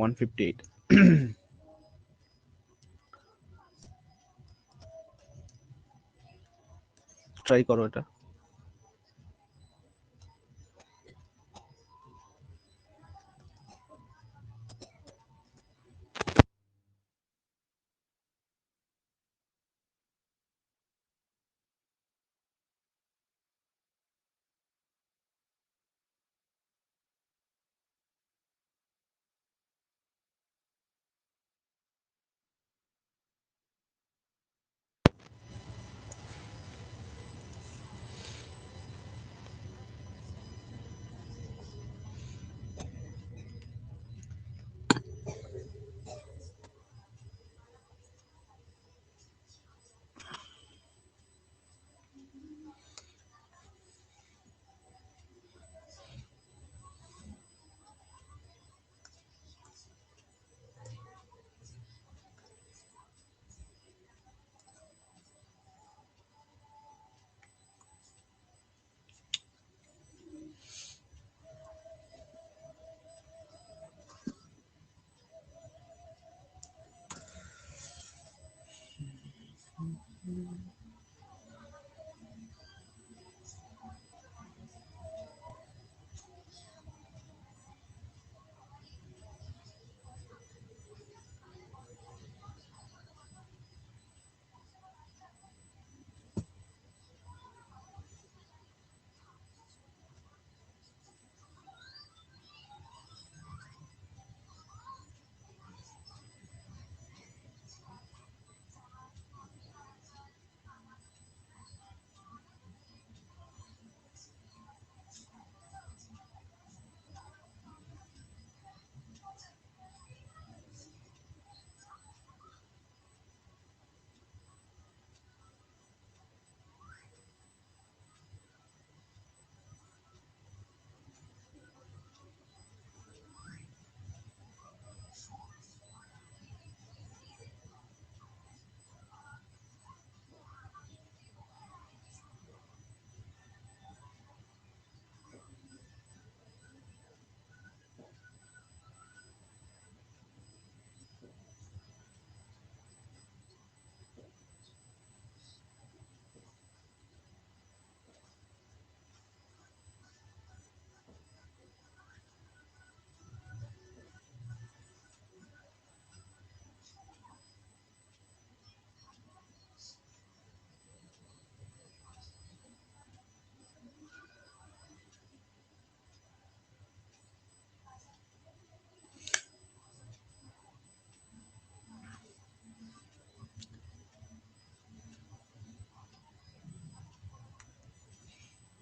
158 try করো এটা।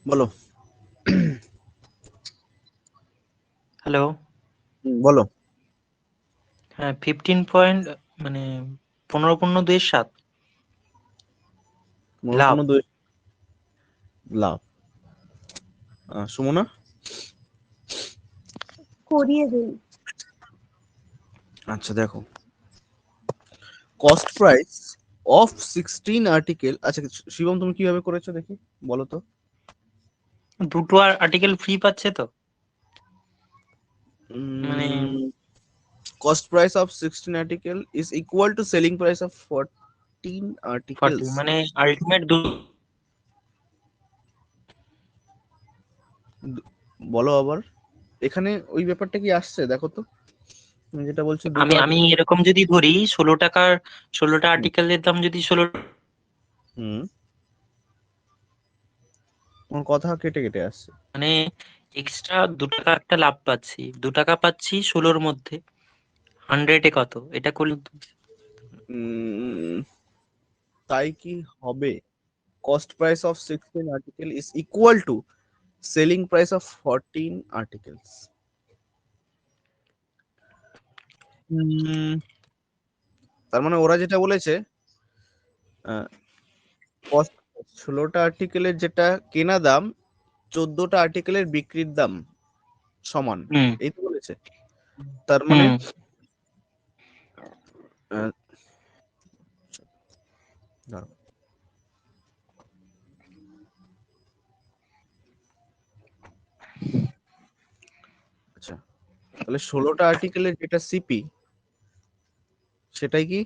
বলো। হ্যালো। বলো। হ্যাঁ, 15 পয়েন্ট মানে 15.27 লাভ। 15.2 লাভ। সুমনা। করিয়ে দিন। আচ্ছা দেখো, কস্ট প্রাইস অফ 16 আর্টিকেল। আচ্ছা শিবম, তুমি কিভাবে করেছো দেখি, বলো তো। দুটো আর্টিকেল ফ্রি পাচ্ছে তো, মানে cost price of 16 article is equal to selling price of 14 40 articles. মানে আলটিমেট বলো আবার, এখানে ওই ব্যাপারটা কি আসছে দেখো তো, আমি যেটা বলছি দুটো আমি আমি আর্টিকেল। এরকম যদি ধরি 16টা আর্টিকেলের দাম যদি 16, হুম, তোমার কথা কেটে কেটে আসছে। মানে এক্সট্রা 2 টাকা একটা লাভ পাচ্ছি, 2 টাকা পাচ্ছি 16-র মধ্যে, 100-এ কত এটা করলে উম, তাই কি হবে? cost price of 16 article is equal to selling price of 14 articles. তার মানে ওরা যেটা বলেছে, cost 16টা আর্টিকেলের যেটা কেনা দাম 14টা আর্টিকেলের বিক্রির দাম সমান, হুম এই তো বলেছে। তার মানে হুম আহ, দাঁড়াও। আচ্ছা, তাহলে 16টা আর্টিকেলের যেটা সিপি সেটাই কি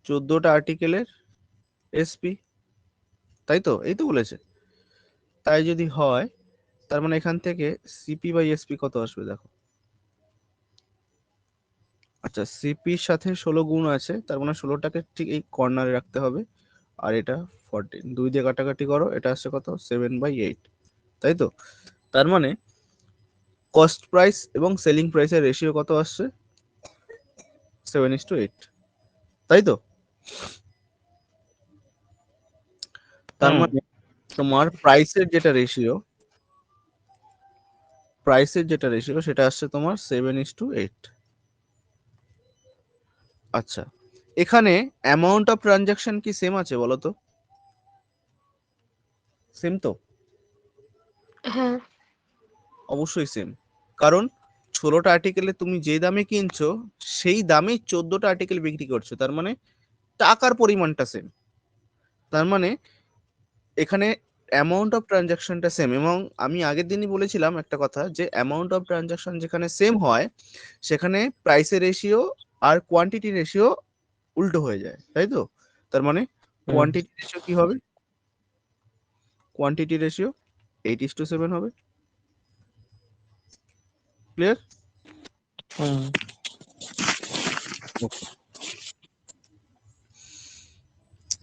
14টা আর্টিকেলের এসপি, তাই তো? এই তো বলেছে। তাই যদি হয় তার মানে এখান থেকে সিপি বাই এসপি কত আসবে দেখো। আচ্ছা, সিপির সাথে 16 গুণ আছে, তার মানে 16টাকে ঠিক এই কর্নারে রাখতে হবে। আর এটা 14, 2 দিয়ে কাটাকাটি করো, এটা আসছে কত 7/8, তাই তো? তার মানে কস্ট প্রাইস এবং সেলিং প্রাইসের রেশিও কত আসছে 7:8, তাই তো? তার হুম মানে তোমার প্রাইসের যেটা রেশিও সেটা আসছে তোমার 7:8। আচ্ছা, এখানে অ্যামাউন্ট অফ ট্রানজাকশন কি সেম আছে বলো তো? সেম তো? হ্যাঁ। অবশ্যই সেম, কারণ 16টা আর্টিকেলে তুমি যে দামে কিনছো সেই দামে 14টা আর্টিকেল বিক্রি করছো, তার মানে টাকার পরিমাণটা সেম। তার মানে এখানে অ্যামাউন্ট অফ ট্রানজাকশনটা সেম। এবং আমি আগের দিনই বলেছিলাম একটা কথা, যে অ্যামাউন্ট অফ ট্রানজাকশন যেখানে সেম হয় সেখানে প্রাইসের রেশিও আর কোয়ান্টিটি রেশিও উল্টো হয়ে যায়, তাই তো? তার মানে হুম কোয়ান্টিটি রেশিও কি হবে? কোয়ান্টিটি রেশিও 8:7 হবে। ক্লিয়ার? হুম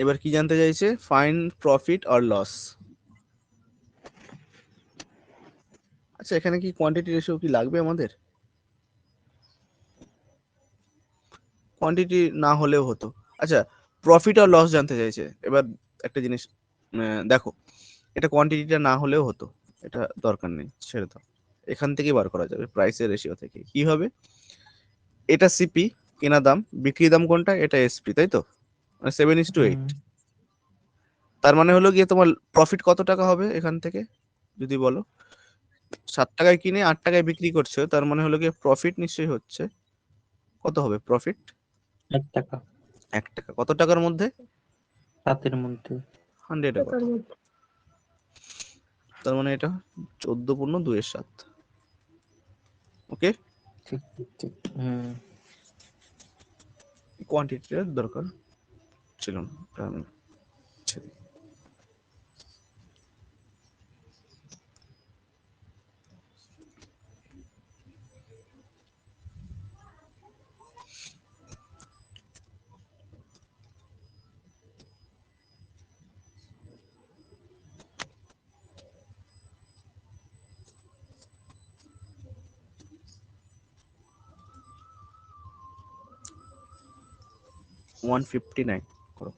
এবার কি জানতে চাইছে? ফাইন প্রফিট আর লস। আচ্ছা, এখানে কি কোয়ান্টিটি রেশিও কি লাগবে আমাদের? কোয়ান্টিটি না হলেও হতো। আচ্ছা, প্রফিট আর লস জানতে চাইছে। এবার একটা জিনিস দেখো, এটা কোয়ান্টিটিটা না হলেও হতো, এটা দরকার নেই, ছেড়ে দাও। এখান থেকেই বার করা যাবে, প্রাইসের রেশিও থেকে কি হবে। এটা সিপি কেনা দাম, বিক্রি দাম কোনটা? এটা এসপি, তাই তো? মানে 7:8। হুম তার মানে হলো গিয়ে তোমার প্রফিট কত টাকা হবে এখান থেকে যদি বলো? 7 টাকায় কিনে 8 টাকায় বিক্রি করছো, তার মানে হলো গিয়ে প্রফিট নিশ্চয়ই হচ্ছে। কত হবে প্রফিট? 1 টাকা 1 টাকা। কত টাকার মধ্যে? 7-এর মধ্যে। 100-এ কত? টাকার মধ্যে। তার মানে এটা 14×2=7। ওকে, ঠিক ঠিক ঠিক। হুম কোয়ান্টিটির দরকার ছিল না, এটা আমি ছেড়ে দিই। 159 করো।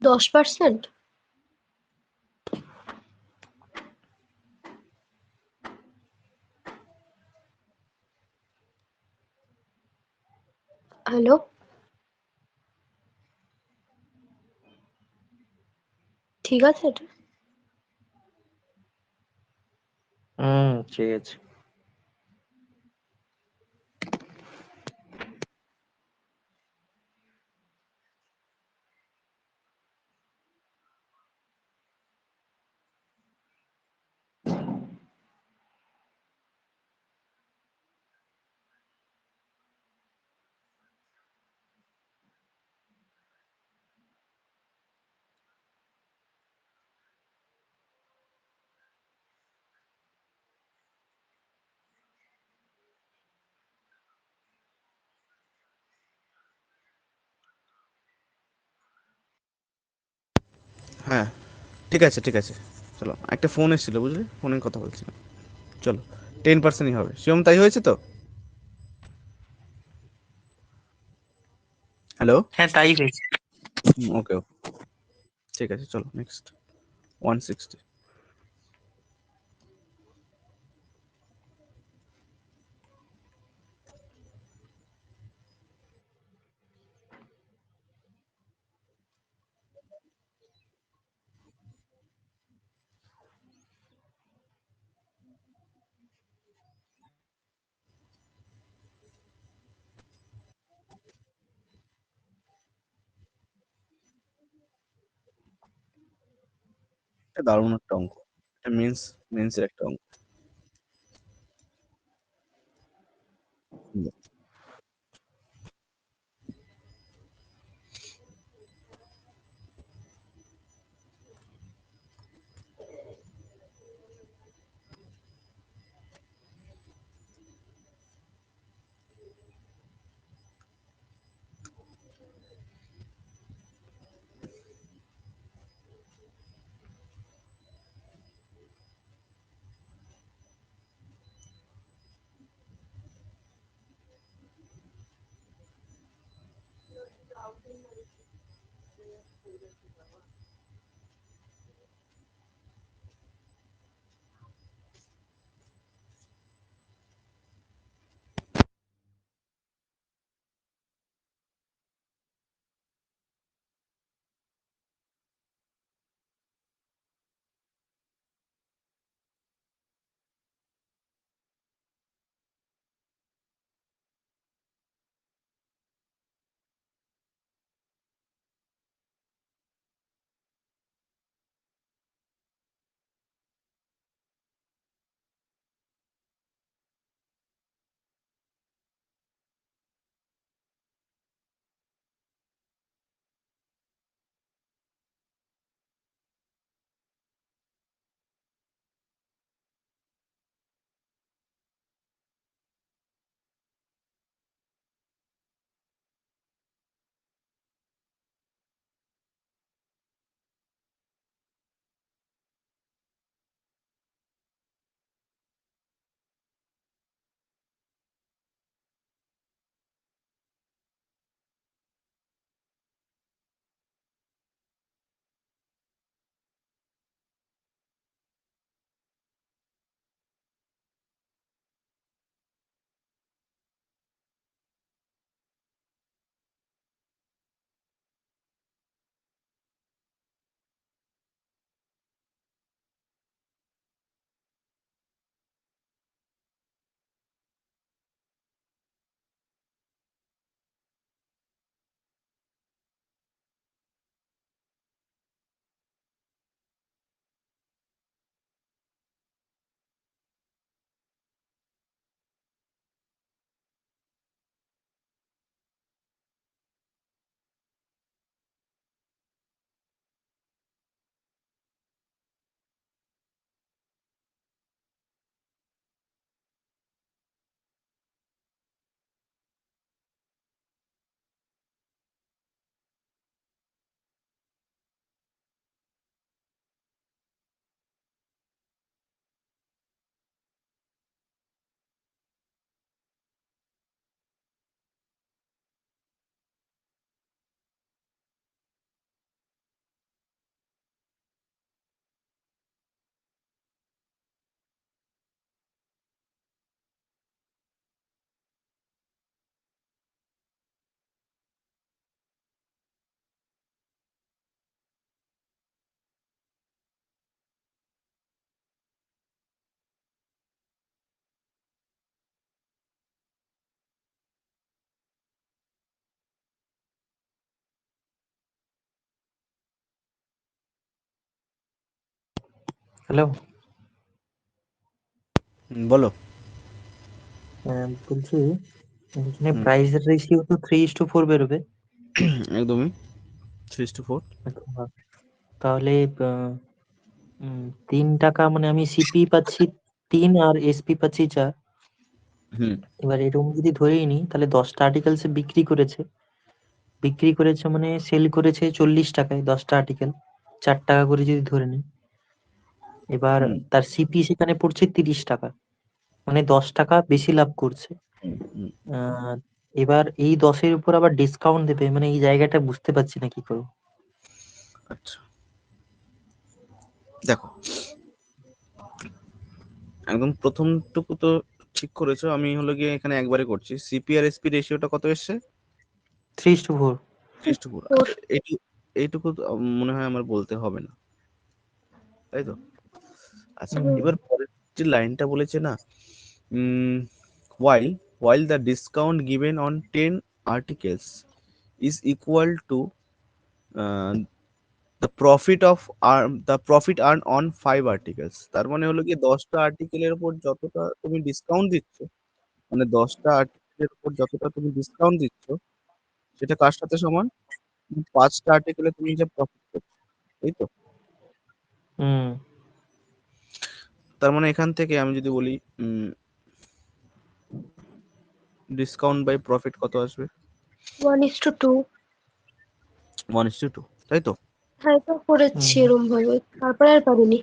$10? হ্যালো? ঠিক আছে এটা? ঠিক আছে। হ্যাঁ, ঠিক আছে, চলো একটা ফোন এসেছিল বুঝলি, ফোনে কথা বলছিলাম। চলো 10%ই হবে, শিওম তাই হয়েছে তো? হ্যালো। হ্যাঁ, তাই হয়েছে। ওকে ওকে, ঠিক আছে, চলো নেক্সট 160। এটা দারুণ একটা অঙ্ক, এটা মেন্সের একটা অঙ্ক। হুম। হ্যালো। বলো। বলছি এখানে হুম, প্রাইস রেশিও তো 3:4 বেরোবে। একদমই 3:4। আচ্ছা, তাহলে 3 টাকা মানে আমি সিপি পাচ্ছি 3 আর এসপি পাচ্ছি 4। হুম। এবার এরকম যদি ধরেই নিই তাহলে 10টা আর্টিকেলস বিক্রি করেছে মানে সেল করেছে 40 টাকায় 10টা আর্টিকেল। 4 টাকা করে যদি ধরে নিই, এবার হুম, তার সিপি সেখানে পড়ছে 30 টাকা, মানে 10 টাকা বেশি লাভ করছে। হুম, হুম। আহ, এবার এই 10-এর উপর আবার ডিসকাউন্ট দেবে, মানে এই জায়গাটা বুঝতে পারছি না কি করবো। আচ্ছা, দেখো, একদম প্রথমটুকু তো ঠিক করেছো। আমি হলো গিয়ে এখানে একবারে করছি। সিপি আর এসপি রেশিওটা কত এসছে? 3:4। 3:4। ওর আচ্ছা, এইটুকু তো মনে হয় আমার বলতে হবে না, তাই তো? আচ্ছা, হুম, এবার পরের যে লাইনটা বলেছে না, while while the discount given on 10 articles is equal to uh, the profit earned on 5 articles, তার মানে হলো কি 10টা আর্টিকেলের উপর যতটা তুমি ডিসকাউন্ট দিচ্ছ, মানে 10টা আর্টিকেলের উপর যতটা তুমি ডিসকাউন্ট দিচ্ছ, সেটা কার সাথে সমান? 5টা আর্টিকেলে তুমি যে প্রফিট করছো, তাই তো? হুম। তার মানে এখান থেকে আমি যদি বলি ডিসকাউন্ট বাই প্রফিট কত আসবে? 1:2। 1:2, তাই তো? হ্যাঁ, এটা করেছি হুম। এরম ভাবে, তারপরে আর পারিনি।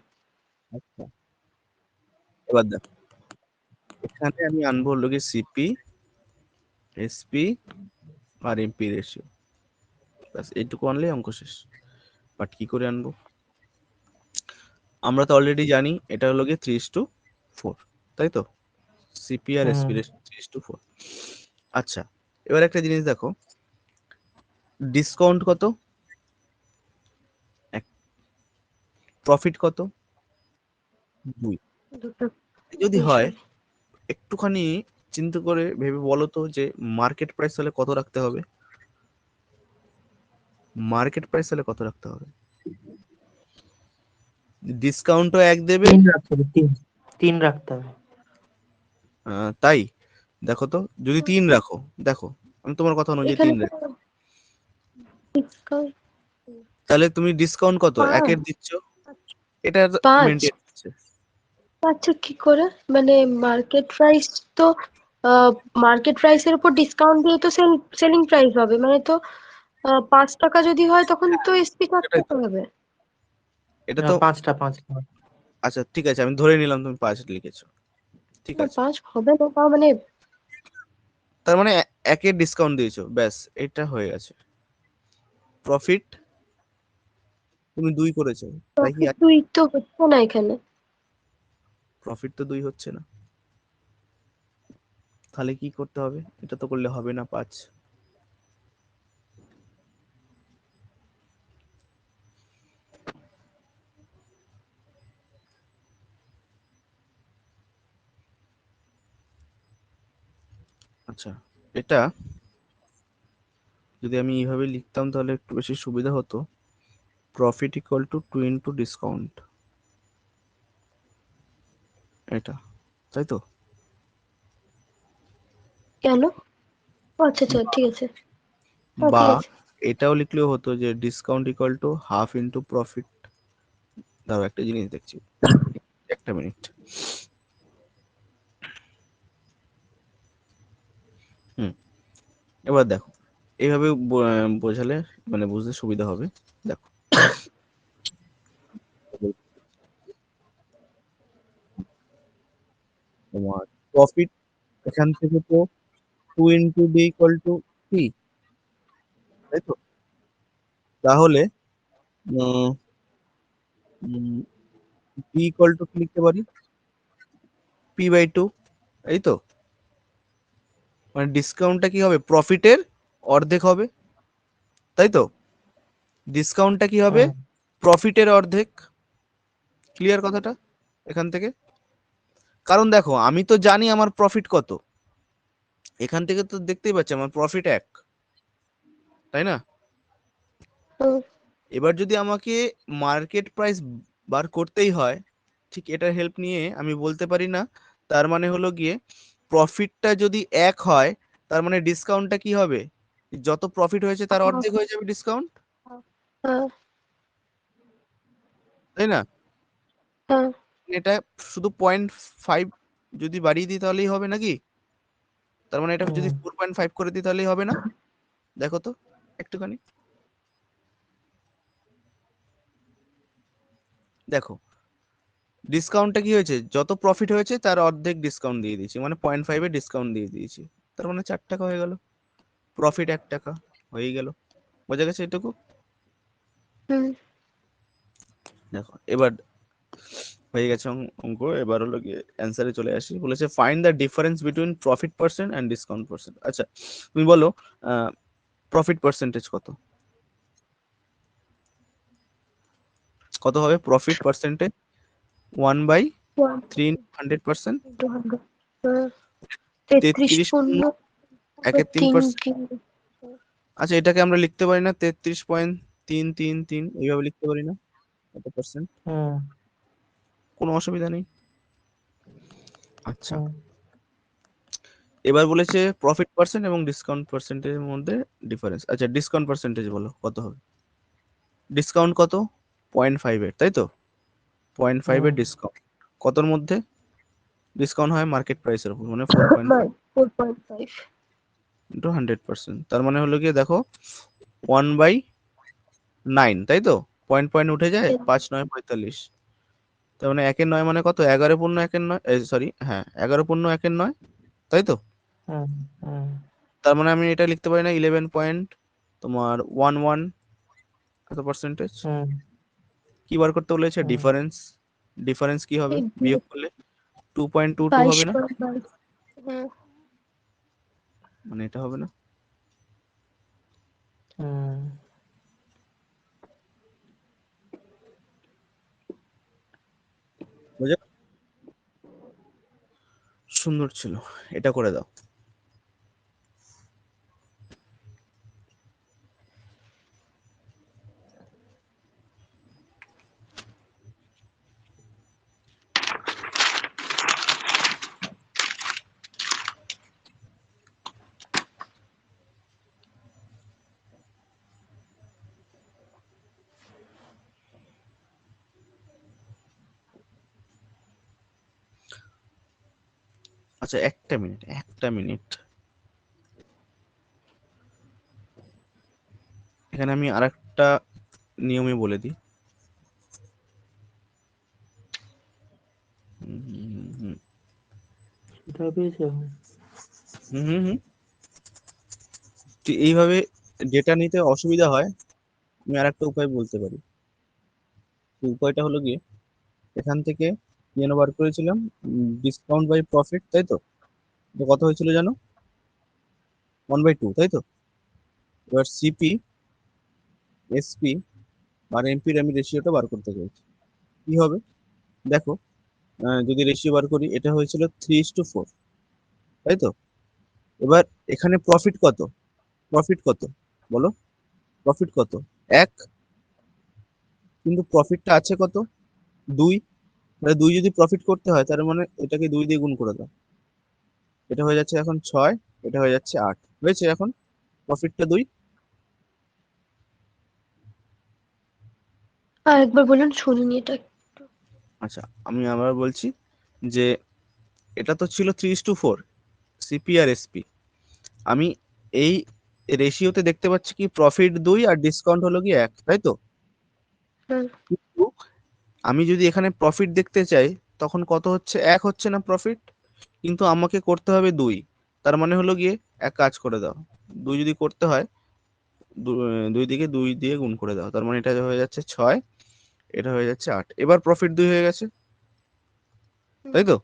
আচ্ছা, এবার দেখো, এখানে আমি আনবো হলো গিয়ে সিপি, এসপি আর এমপি রেশিও, ব্যাস এইটুকু আনলেই অঙ্ক শেষ। বাট কি করে আনবো? আমরা তো অলরেডি জানি এটা হলো গিয়ে 3:4, তাই তো? সিপি আর হুম। SP ratio 3:4। আচ্ছা, এবার একটা জিনিস দেখো, ডিসকাউন্ট কত? এক। প্রফিট কত? 2। দুটো যদি হয়, বিষয়। একটুখানি চিন্তা করে ভেবে বলো তো যে মার্কেট প্রাইস হলে কত রাখতে হবে? মার্কেট প্রাইস হলে কত রাখতে হবে? ডিসকাউন্টও 1 দেবে। 3 রাখতে হবে, 3 রাখতে হবে। তাই দেখো তো, যদি 3 রাখো, দেখো আমি তোমার কথা অনুযায়ী এখানে 3 তো রাখি, ডিসকাউন্ট তাহলে তুমি ডিসকাউন্ট কত 1-এর 5। দিচ্ছ, এটা 5 মেনটেন হচ্ছে। আচ্ছা, কি করে? মানে মার্কেট প্রাইস তো, মার্কেট প্রাইসের উপর ডিসকাউন্ট দিয়ে তো সেলিং প্রাইস হবে, মানে তো 5 টাকা যদি হয় তখন তো এসপি 4 সেটাই টাকা তো, হবে। এটা তো। 5টা। আচ্ছা ঠিক আছে, আমি ধরে নিলাম তুমি 5 লিখেছো, ঠিক না, আছে। 5 হবে না, তাও মানে তার মানে 1-এর ডিসকাউন্ট দিয়েছো, ব্যাস এটা হয়ে গেছে। প্রফিট তুমি 2 করেছো, তাই কি? প্রফিট 2 তো হচ্ছে না এখানে। প্রফিট তো 2 হচ্ছে না, তাহলে কি করতে হবে? এটা তো করলে হবে না 5। আচ্ছা, এটা যদি আমি এইভাবে লিখতাম তাহলে একটু বেশি সুবিধা হতো। Profit equal to 2 into discount, এটা, তাই তো? কেন? ও আচ্ছা আচ্ছা, বা ঠিক আছে। হ্যাঁ, বা ঠিক আছে। এটাও লিখলেও হতো যে discount equal to half into profit. দাঁড়াও, একটা জিনিস দেখছি, একটা মিনিট। হুম, এবার দেখো, এইভাবে বোঝালে মানে বুঝতে সুবিধা হবে। দেখো, তোমার প্রফিট এখান থেকে তো 2 ইন্টু ডি ইকুয়াল টু 3, তাই তো? তাহলে ডি ইকুয়াল টু কি লিখতে পারি? P/2, এই তো? মানে ডিসকাউন্টটা কি হবে? প্রফিটের অর্ধেক হবে, তাই তো? ডিসকাউন্টটা কি হবে? হুম। প্রফিটের অর্ধেক। ক্লিয়ার কথাটা এখান থেকে? কারণ দেখো, আমি তো জানি আমার প্রফিট কত, এখান থেকে তো দেখতেই পাচ্ছি আমার প্রফিট 1, তাই না? হুম, এবার যদি আমাকে মার্কেট প্রাইস বার করতেই হয়, ঠিক এটার হেল্প নিয়ে আমি বলতে পারি না, তার মানে হলো গিয়ে প্রফিটটা যদি 1 হয়, তার মানে ডিসকাউন্টটা কি হবে? যত প্রফিট হয়েছে তার হ্যাঁ, অর্ধেক হয়ে যাবে ডিসকাউন্ট, হ্যাঁ, তাই না? হ্যাঁ। এটা শুধু 0.5 যদি বাড়িয়ে দিই তাহলেই হবে নাকি? তার মানে এটা যদি হুম। 4.5 করে দিই তাহলেই হবে না? দেখো তো একটুখানি। দেখো ডিসকাউন্টটা কি হয়েছে, যত প্রফিট হয়েছে তার অর্ধেক ডিসকাউন্ট দিয়ে দিয়েছি, মানে 0.5 ডিসকাউন্ট দিয়ে দিয়েছি, তার মানে 4 টাকা হয়ে গেল, প্রফিট 1 টাকা হয়ে গেল। বোঝা গেছে এটুকু? হুম। দেখো এবার হয়ে গেছে অঙ্ক। এবার হলো গিয়ে অ্যান্সারে চলে আসি। বলেছে find the difference between profit percent and discount percent. আচ্ছা তুমি বলো প্রফিট পার্সেন্টেজ কত, কত হবে প্রফিট পার্সেন্টেজ? 1/3 100%, 33 33 পূর্ণ 1/3%। 3 আচ্ছা এটাকে আমরা লিখতে পারি না 33.333 এইভাবে লিখতে পারি না কত পার্সেন্ট? হুম কোনো অসুবিধা নেই। আচ্ছা হুম এবার বলেছে প্রফিট পার্সেন্ট এবং ডিসকাউন্ট পার্সেন্টেজের মধ্যে ডিফারেন্স। আচ্ছা ডিসকাউন্ট পার্সেন্টেজ বলো কত হবে? ডিসকাউন্ট কত? 0.5 তাই তো? 0.5 হুম ডিসকাউন্ট কতর মধ্যে ডিসকাউন্ট হয়? মার্কেট প্রাইসের উপর, মানে 4.5 4.5 ইন্টু 100%। তার মানে হলো গিয়ে দেখো 1/9 তাই তো? পয়েন্ট পয়েন্ট উঠে যায়, 5 9 45। তার মানে 1/9 মানে কত? 11 পূর্ণ 1/9, সরি হ্যাঁ 11 পূর্ণ 1/9 তাই তো? হুম হুম তার মানে আমি এটা লিখতে পারি না 11 পয়েন্ট তোমার 11 এত পার্সেন্টেজ। হুম কি বার করতে বলেছে? হুম ডিফারেন্স। ডিফারেন্স কি হবে বিয়োগ করলে? 2.22 হবে না? 22.22 হ্যাঁ। মানে এটা হবে না? হুম বুঝে? সুন্দর ছিল, এটা করে দাও। আচ্ছা একটা মিনিট, একটা মিনিট, এখানে আমি আরেকটা নিয়মে বলে দিই। হুম হুম হুম এটা পেয়েছো? হুম হুম হুম। তো এইভাবে ডেটা নিতে অসুবিধা হয়, আমি আরেকটা উপায় বলতে পারি। তো উপায়টা হলো গিয়ে এখান থেকে কি যেন বার করেছিলাম, ডিসকাউন্ট বাই প্রফিট তাই তো? তো কত হয়েছিল জানো? 1/2 তাই তো? এবার সিপি এসপি আর এমপির আমি রেশিওটা বার করতে চাইছি। কি হবে দেখো, যদি রেশিও বার করি এটা হয়েছিল 3:4 তাই তো? এবার এখানে প্রফিট কত? প্রফিট কত বলো? প্রফিট কত? 1, কিন্তু প্রফিটটা আছে কত? 2। তাহলে 2 যদি প্রফিট করতে হয় তার মানে এটাকে 2 দিয়ে গুণ করে দাও। এটা হয়ে যাচ্ছে এখন 6, এটা হয়ে যাচ্ছে 8, হয়েছে এখন প্রফিটটা 2। আর একবার বলুন, শুনিনি এটা। আচ্ছা আমি আবার বলছি যে এটা তো ছিল 3:4 সিপি আর এসপি। আমি এই রেশিওতে দেখতে পাচ্ছি কি প্রফিট 2 আর ডিসকাউন্ট হলো কি 1 তাই তো? হ্যাঁ। কিন্তু আমি যদি এখানে প্রফিট দেখতে চাই তখন কত হচ্ছে? 1 হচ্ছে না প্রফিট? কিন্তু আমাকে করতে হবে 2। তার মানে হলো গিয়ে এক কাজ করে দাও, 2 যদি করতে হয় 2 দিকে 2 দিয়ে গুণ করে দাও, তার মানে এটা হয়ে যাচ্ছে 6, এটা হয়ে যাচ্ছে 8। এবার প্রফিট 2 হয়ে গেছে হুম। তাই তো?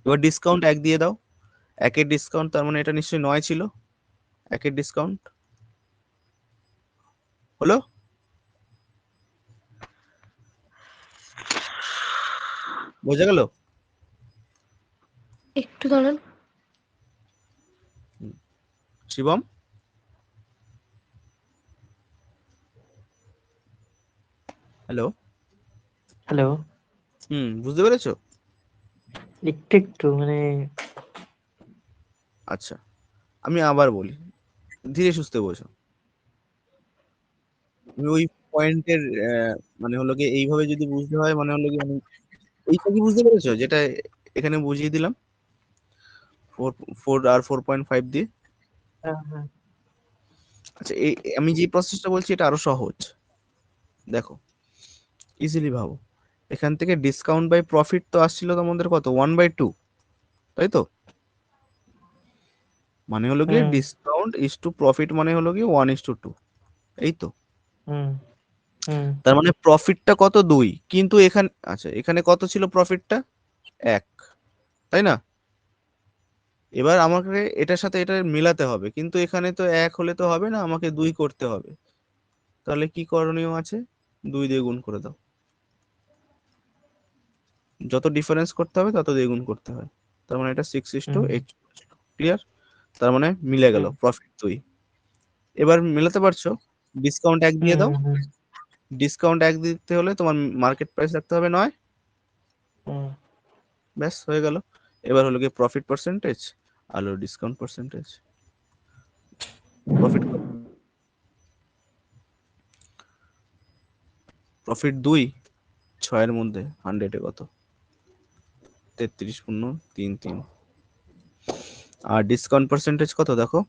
এবার ডিসকাউন্ট 1 দিয়ে দাও, 1-এর ডিসকাউন্ট তার মানে এটা নিশ্চয়ই 9 ছিল, 1-এর ডিসকাউন্ট হলো। বোঝা গেল? একটু দাঁড়ান। হুম। শিবম, হ্যালো। হ্যালো। বুঝতে পেরেছো? একটু একটু মানে আচ্ছা আমি আবার বলি, ধীরে সুস্থে বোঝো। আমি ওই পয়েন্টের মানে হলো কি এইভাবে যদি বুঝতে হয় মানে হলো কি আমি এইটা কি বুঝতে পেরেছো যেটা এখানে বুঝিয়ে দিলাম 4 আর 4.5 দিয়ে? হ্যাঁ হ্যাঁ আচ্ছা এই আমি যে প্রসেসটা বলছি এটা আরো সহজ। দেখো ইজিলি ভাবো, এখান থেকে ডিসকাউন্ট বাই প্রফিট তো আসছিল তোমাদের কত 1/2, তাই তো? মানে হলো গিয়ে হুম ডিসকাউন্ট ইস টু প্রফিট মানে হলো গিয়ে 1:2, এই তো। হুম হুম তার মানে প্রফিটটা কত 2, কিন্তু এখানে আচ্ছা এখানে কত ছিল প্রফিটটা 1, তাই না? এবার আমাকে এটার সাথে এটা মিলাতে হবে, কিন্তু এখানে তো 1 হলে তো হবে না, আমাকে 2 করতে হবে। তাহলে কি করণীয় আছে, 2 দিয়ে গুণ করে দাও, যত ডিফারেন্স করতে হবে তত দিয়ে গুণ করতে হয়। তার মানে এটা 6:8, ক্লিয়ার? তার মানে মিলে গেল, হুম প্রফিট 2। এবার মেলাতে পারছো, ডিসকাউন্ট 1 দিয়ে হুম দাও। হুম ডিসকাউন্ট 1 দিতে হলে তোমার মার্কেট প্রাইস রাখতে হবে 9, হুম ব্যাস হয়ে গেল। এবার হলো গিয়ে প্রফিট পার্সেন্টেজ আর ডিসকাউন্ট পার্সেন্টেজ। প্রফিট প্রফিট 2, 6 এর মধ্যে 100 কত, 33.33। আর ডিসকাউন্ট পার্সেন্টেজ কত দেখো,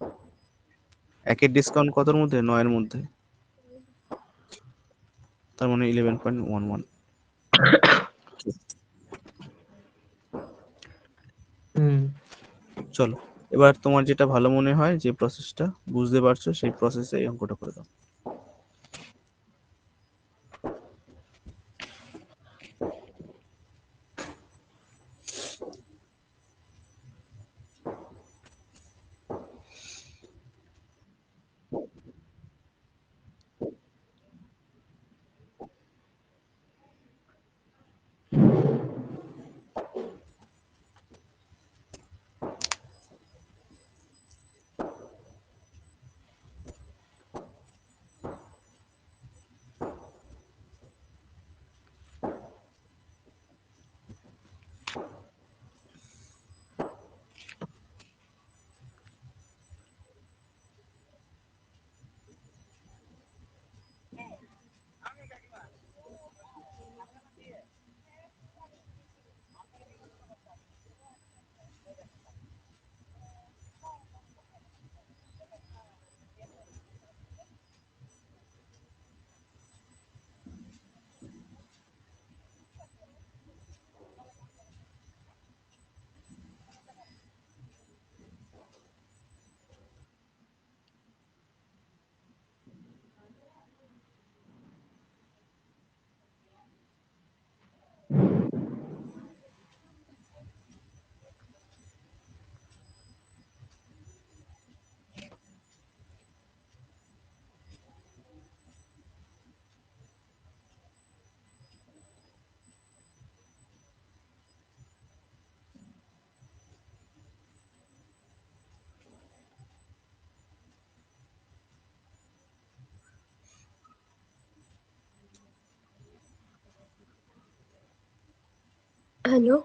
একের ডিসকাউন্ট কতর মধ্যে, 9 এর মধ্যে, তার মানে 11.11। হুম চলো, এবার তোমার যেটা ভালো মনে হয়, যে প্রসেসটা বুঝতে পারছো সেই প্রসেসে এই অঙ্কটা করে দাও। হ্যালো,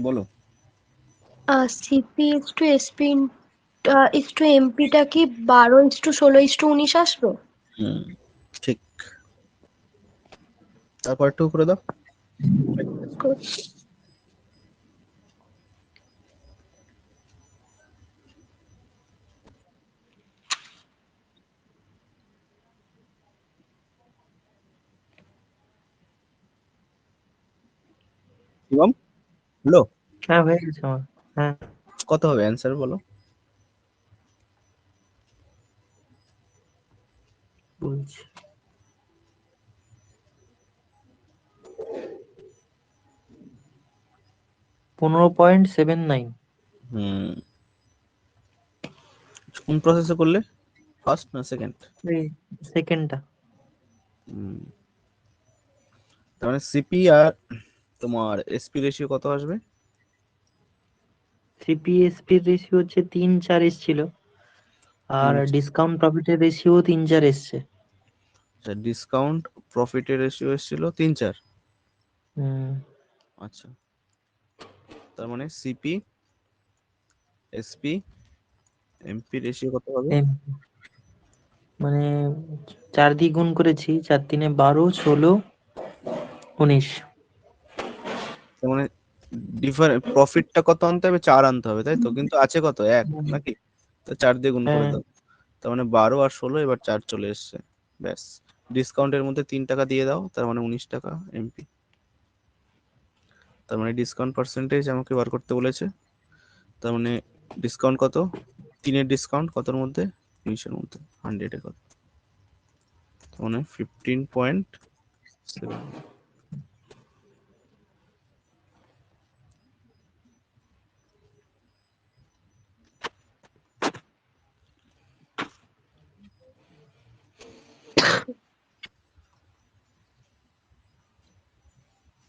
বলো। CP is to SP is to এমপিটা কি 12:16:19 আসবে? হুম, ঠিক। তারপর একটু করে দাও। শিবম, হ্যালো, হ্যাঁ হয়ে গেছে আমার। হ্যাঁ কত হবে অ্যান্সার বলো? বলছি 15.79। হুম, কোন প্রসেসে করলে, ফার্স্ট না সেকেন্ড? এই সেকেন্ডটা। তার মানে সিপি আর তোমার এসপি রেশিও কত আসবে? সিপিএসপি রেশিও হচ্ছে 3:4 এসেছিল, আর ডিসকাউন্ট প্রফিটের রেশিও 3:4 এসছে। আচ্ছা, ডিসকাউন্ট প্রফিটের রেশিও এসেছিল 3:4। হুম আচ্ছা, তার মানে সিপি এসপি এমপি রেশিও কত হবে? এম মানে 4 দিয়ে গুণ করেছি, 4 3 12, 16, 19। তার মানে প্রফিটটা কত আনতে হবে, 4 আনতে হবে, তাই তো? কিন্তু আছে কত, 1 হুম, নাকি? তো 4 দিয়ে গুণ করে হ্যাঁ দাও। তার মানে 12 আর 16, এবার 4 চলে এসছে, ব্যাস। ডিসকাউন্টের মধ্যে 3 টাকা দিয়ে দাও, তার মানে 19 টাকা এমপি। তার মানে ডিসকাউন্ট পার্সেন্টেজ আমাকে বার করতে বলেছে। তার মানে ডিসকাউন্ট কত, 3-এর ডিসকাউন্ট কতর মধ্যে, 19-এর মধ্যে, 100-এ কত, তার মানে 15.7।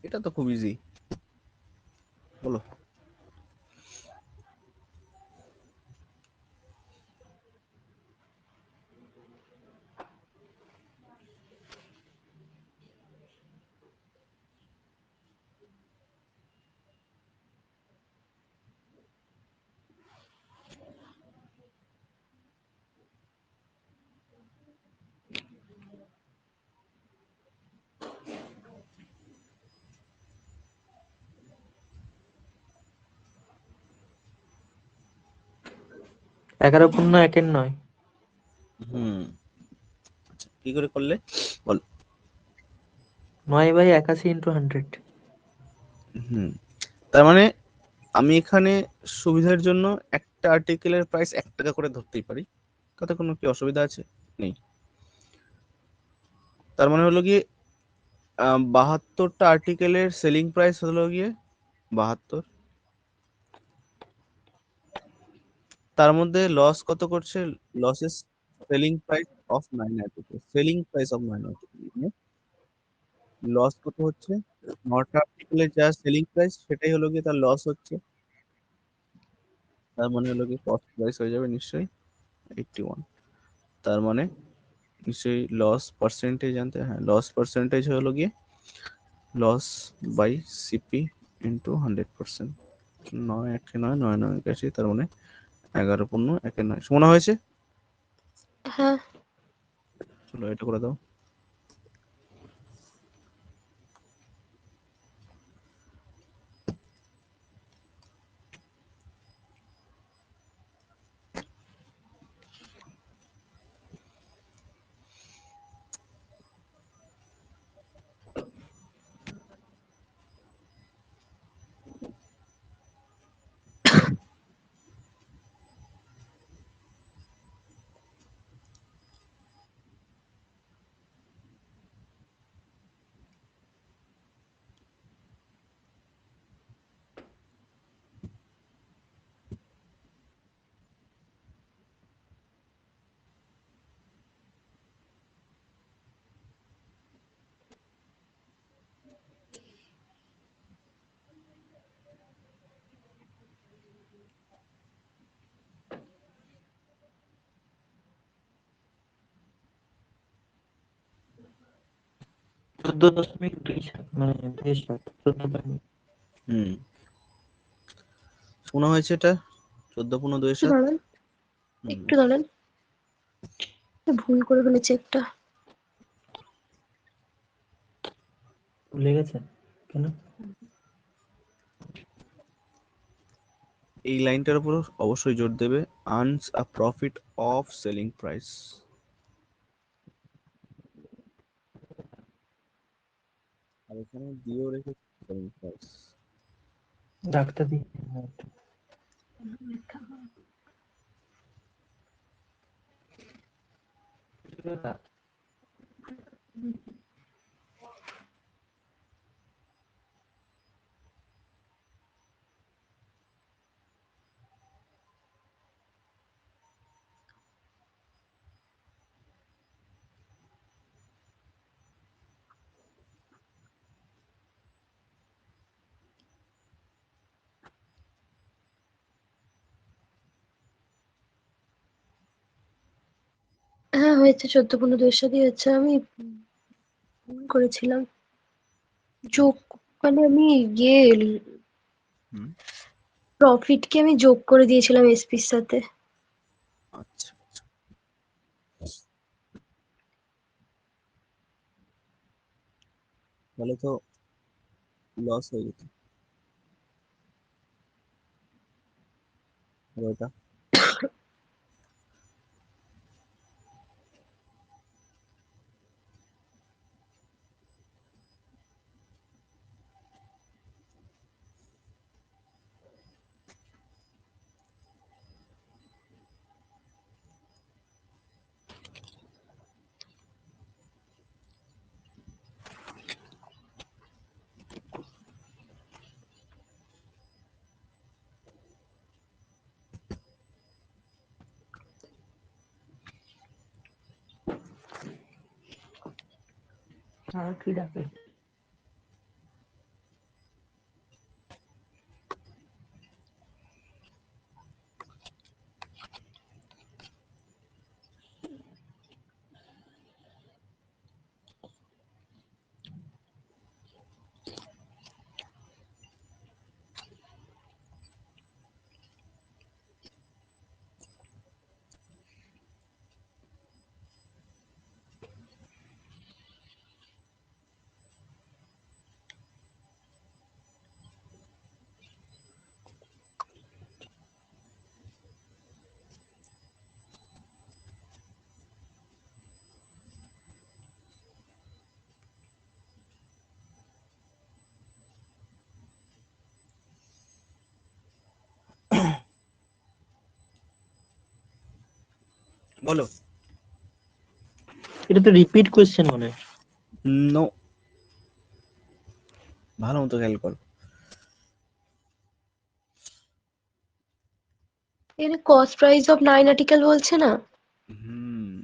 এটা তো খুব ইজি, বলো। এগারো পূর্ণ একের নয়। হুম, আচ্ছা, কি করে করলে বল। 9/81 ইন্টু 100। হুম, তার মানে আমি এখানে সুবিধার জন্য একটা আর্টিকেলের প্রাইস 1 টাকা করে ধরতেই পারি, তাতে কোনো কি অসুবিধা আছে? নেই। তার মানে হলো গিয়ে 72টা আর্টিকেলের সেলিং প্রাইস হলো গিয়ে 72, তার মধ্যে লস কত করছে, losses selling price of 9 article, selling price of 9 article, loss কত হচ্ছে, 9টা আর্টিকেলের যা সেলিং প্রাইস সেটাই হলো গিয়ে তার লস হচ্ছে। তার মানে হলো গিয়ে কস্ট প্রাইস হয়ে যাবে নিশ্চয়ই 81। তার মানে নিশ্চয়ই লস পার্সেন্টেজ জানতে, হ্যাঁ লস পার্সেন্টেজ হলো গিয়ে লস বাই সিপি ইন্টু 100%। 9 9 9 81, তার মানে 11.1 সমান হয়েছে। হ্যাঁ। চলো এটা করে দাও। চোদ্দ দশমিক দুই সাত, মানে 2.7, 14 হুম, শোনা হয়েছে এটা 14.27। দাঁড়ান, হুম, একটু দাঁড়ান, ভুল করে ফেলেছি একটা। ভুলে গেছে কেন? এই লাইনটার উপর অবশ্যই জোর দেবে, earns a profit of selling price. আর এখানে দিয়েও রেখেছি সেলিং প্রাইস। ডাক্তার দি হ্যাঁ হয়েছে, 14.2 হচ্ছে। আমি ভুল করেছিলাম, যোগ, মানে আমি ইয়ে হুম, প্রফিটকে আমি যোগ করে দিয়েছিলাম এসপির সাথে। আচ্ছা আচ্ছা। তাহলে তো লস হয়ে যেত। আর ওটা কি ডাকে? বলো। এটা তো রিপিট কোয়েশ্চেন মনে হয়। নো, ভালো মতো খেয়াল করো। এর কস্ট প্রাইস অফ 9 আর্টিকেল বলছে না, হুম,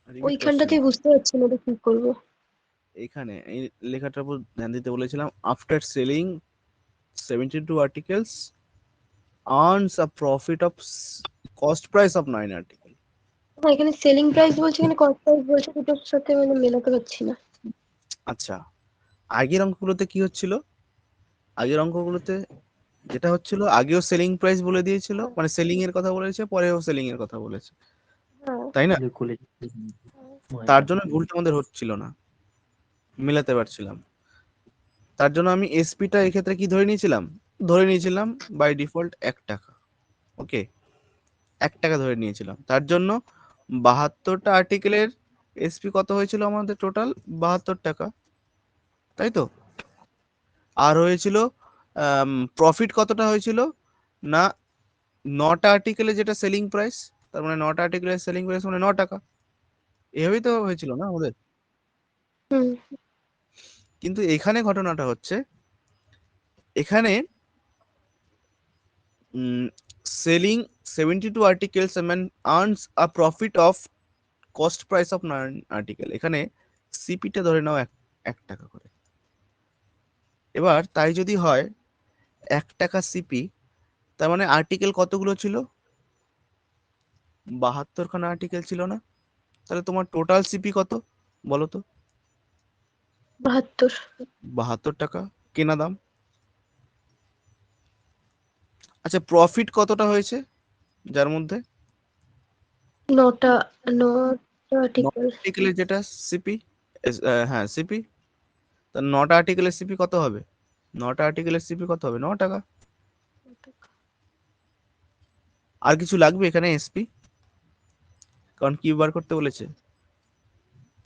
repeat ওইখানটাতে question। বুঝতে পারছি না কি করব। এখানে এই লেখাটার উপর ধ্যান দিতে বলেছিলাম, after selling 72 articles earns a profit of cost price of 9 article। হ্যাঁ, এখানে সেলিং প্রাইস বলছে, এখানে কস্ট প্রাইস বলছে, দুটোর সাথে মানে মেলাতে পারছি না। আচ্ছা, আগের অঙ্কগুলোতে কি হচ্ছিল? আগের অঙ্কগুলোতে যেটা হচ্ছিল, আগেও সেলিং প্রাইস বলে দিয়েছিল, মানে সেলিং এর কথা বলেছে, পরেও সেলিং এর কথা বলেছে, হ্যাঁ, তাই না? হ্যাঁ। তার জন্য ভুলটা আমাদের হচ্ছিল না, মেলাতে পারছিলাম। তার জন্য আমি এসপিটা এক্ষেত্রে কি ধরে নিয়েছিলাম বাই ডিফল্ট 1 টাকা। ওকে, 1 টাকা ধরে নিয়েছিলাম। তার জন্য 72টা আর্টিকেলের এসপি কত হয়েছিল আমাদের? টোটাল 72 টাকা, তাই তো? আর হয়েছিল প্রফিট কতটা হয়েছিল না, 9টা আর্টিকেলে যেটা সেলিং প্রাইস, তার মানে 9টা আর্টিকেলের সেলিং প্রাইস মানে 9 টাকা। এভাবেই তো হয়েছিল না আমাদের? হুম। কিন্তু এখানে ঘটনাটা হচ্ছে, এখানে selling 72 articles and earns a profit of cost price of 9 article। এখানে সিপিটা ধরে নাও 1 টাকা করে। এবার তাই যদি হয় 1 টাকা সিপি, তার মানে আর্টিকেল কতগুলো ছিল? 72খানা আর্টিকেল ছিল না? তাহলে তোমার টোটাল সিপি কত বলো তো? 72। 72 টাকা কেনা দাম। আচ্ছা, প্রফিট কতটা হয়েছে যার মধ্যে? 9টা 9টা আর্টিকেল। আর্টিকেলের যেটা সিপি, হ্যাঁ সিপি, তার 9টা আর্টিকেলের সিপি কত হবে? 9টা আর্টিকেলের সিপি কত হবে? 9 টাকা। আর কিছু লাগবে এখানে এসপি? কারণ কি বার করতে বলেছে?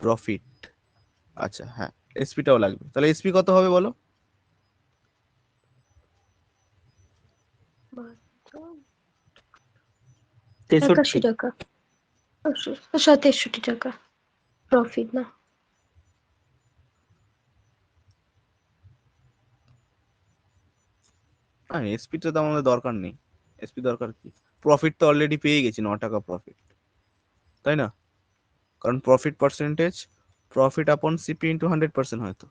প্রফিট। আচ্ছা হ্যাঁ, এসপিটাও লাগবে। তাহলে এসপি কত হবে বলো? 81 63। টাকা। 63 টাকা প্রফিট না? হ্যাঁ, এসপিটা তো আমাদের দরকার নেই। এসপি দরকার কি? প্রফিট তো অলরেডি পেয়ে গেছি, 9 টাকা প্রফিট, তাই না? কারণ প্রফিট পার্সেন্টেজ, প্রফিট আপন সিপি ইন্টু 100% হয়তো,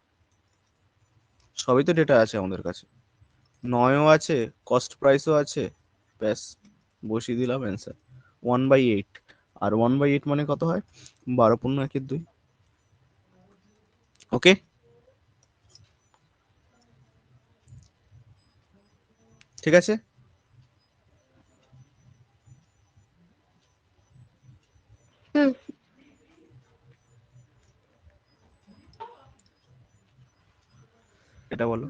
সবই তো ডেটা আছে আমাদের কাছে। 9ও আছে, কস্ট প্রাইসও আছে, ব্যাস বসিয়ে দিলাম অ্যান্সার 1/8। আর 1/8 মানে কত হয়? 12 × 1 = 2। ওকে, ঠিক আছে। হুম। এটা বলো।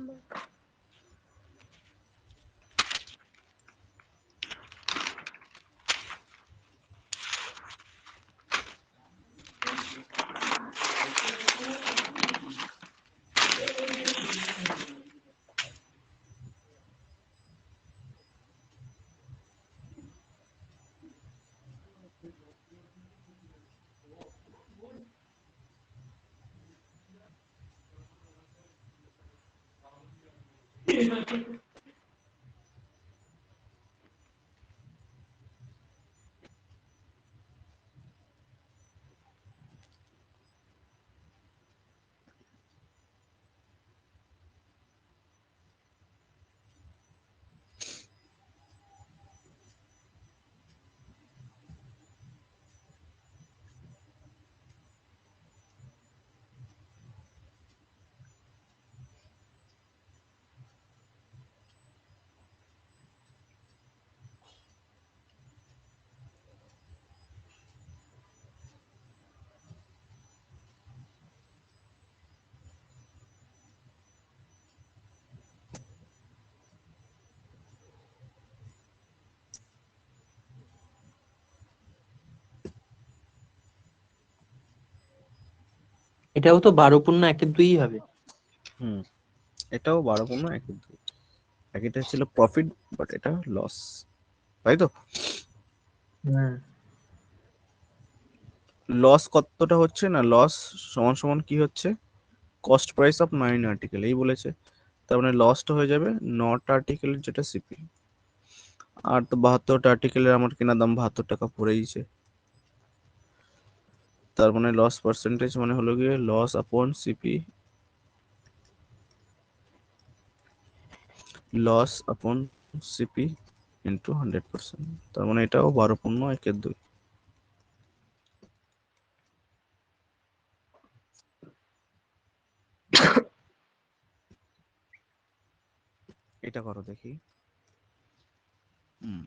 এটাও তো 12.1/2 হবে। হুম, এটাও 12.1/2। এটা ছিল প্রফিট, বাট এটা লস, তাই তো? হুম। লস কতটা হচ্ছে না, লস সমান সমান কি হচ্ছে, কস্ট প্রাইস অফ 9 আর্টিকেল এই বলেছে। তার মানে লসটা হয়ে যাবে 9টা আর্টিকেলের যেটা সিপি। আর তো 72টা আর্টিকেলের আমার কেনা দাম 72 টাকা পড়েইছে। তার মানে লস পার্সেন্টেজ মানে হলো গিয়ে লস আপন সিপি, লস আপন সিপি ইন্টু 100%। তার মানে এটাও 12.1/2। এটা করো দেখি। হুম,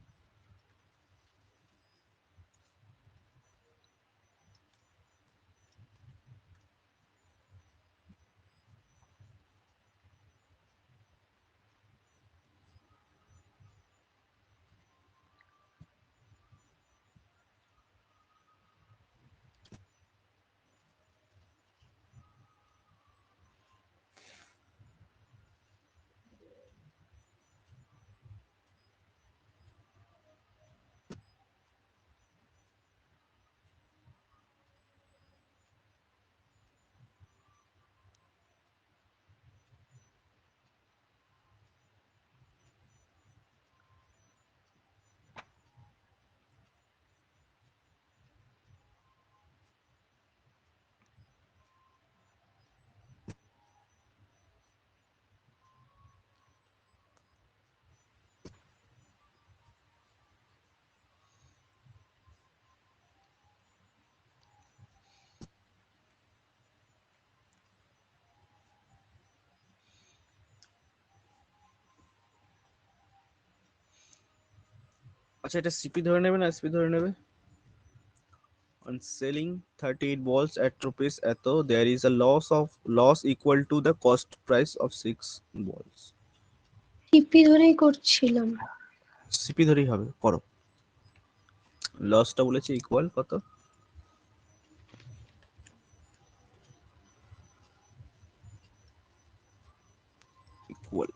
আচ্ছা এটা সিপি ধরে নেবে না এসপি ধরে নেবে? On selling 38 balls at rupees এত, there is a loss equal to the cost price of 6 balls. CP ধরেই করছিলাম। সিপি ধরেই হবে, করো। লসটা বলেছে ইকুয়াল কত? ইকুয়াল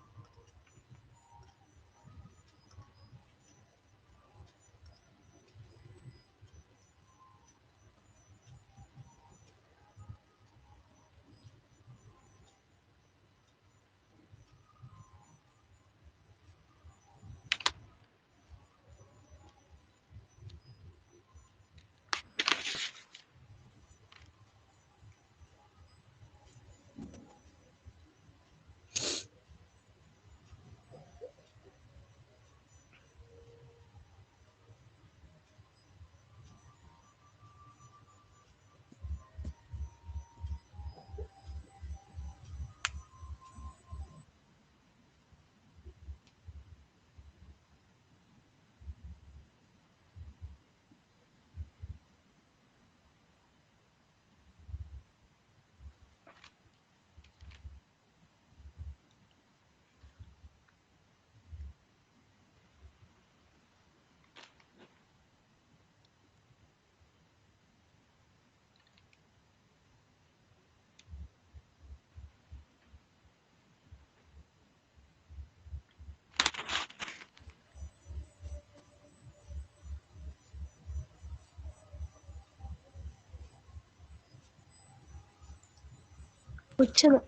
হচ্ছে না।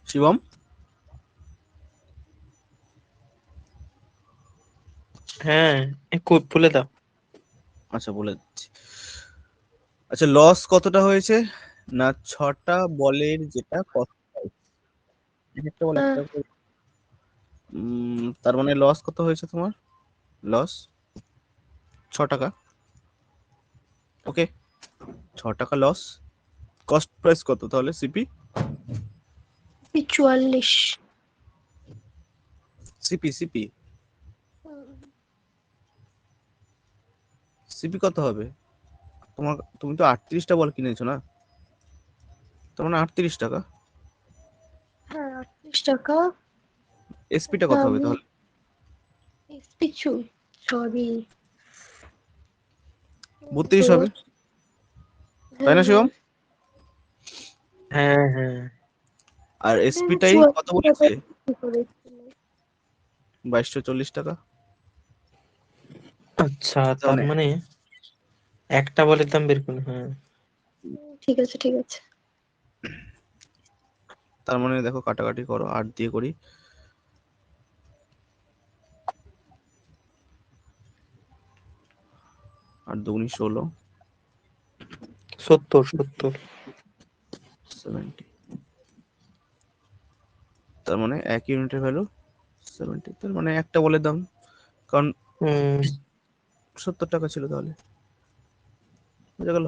শিবম। হ্যাঁ, বলে দাও। আচ্ছা বলে দিচ্ছি। আচ্ছা লস কতটা হয়েছে না, 6টা বলের যেটা কস্ট প্রাইস, একটা বল হ্যাঁ, একটা তার মানে লস কত হয়েছে তোমার? লস 6 টাকা। ওকে, 6 টাকা লস। কস্ট প্রাইস কত তাহলে সিপি? 44। সিপি সিপি সিপি কত হবে তোমার? তুমি তো 38টা বল কিনেছো না, তার মানে 38 টাকা। হ্যাঁ, 38 টাকা। এসপিটা আচ্ছা কত হবে আমি তাহলে? পিছু, সরি। 32 তো হবে, তাই হ্যাঁ না হ্যাঁ শিবম? হ্যাঁ হ্যাঁ আর এসপিটাই কত 84 বলেছে? টাকা কি করে? 2240 টাকা। আচ্ছা, তার তার মানে মানে একটা বলের দাম বের করুন। হ্যাঁ ঠিক আছে ঠিক আছে। তার মানে দেখো কাটাকাটি করো, 8 দিয়ে করি। 8 দুগুনি 16, 70 70। 70। তার মানে এক ইউনিটের ভ্যালু 70। তার মানে একটা বলের দাম, কারণ 70 টাকা ছিল, তাহলে বুঝা গেল।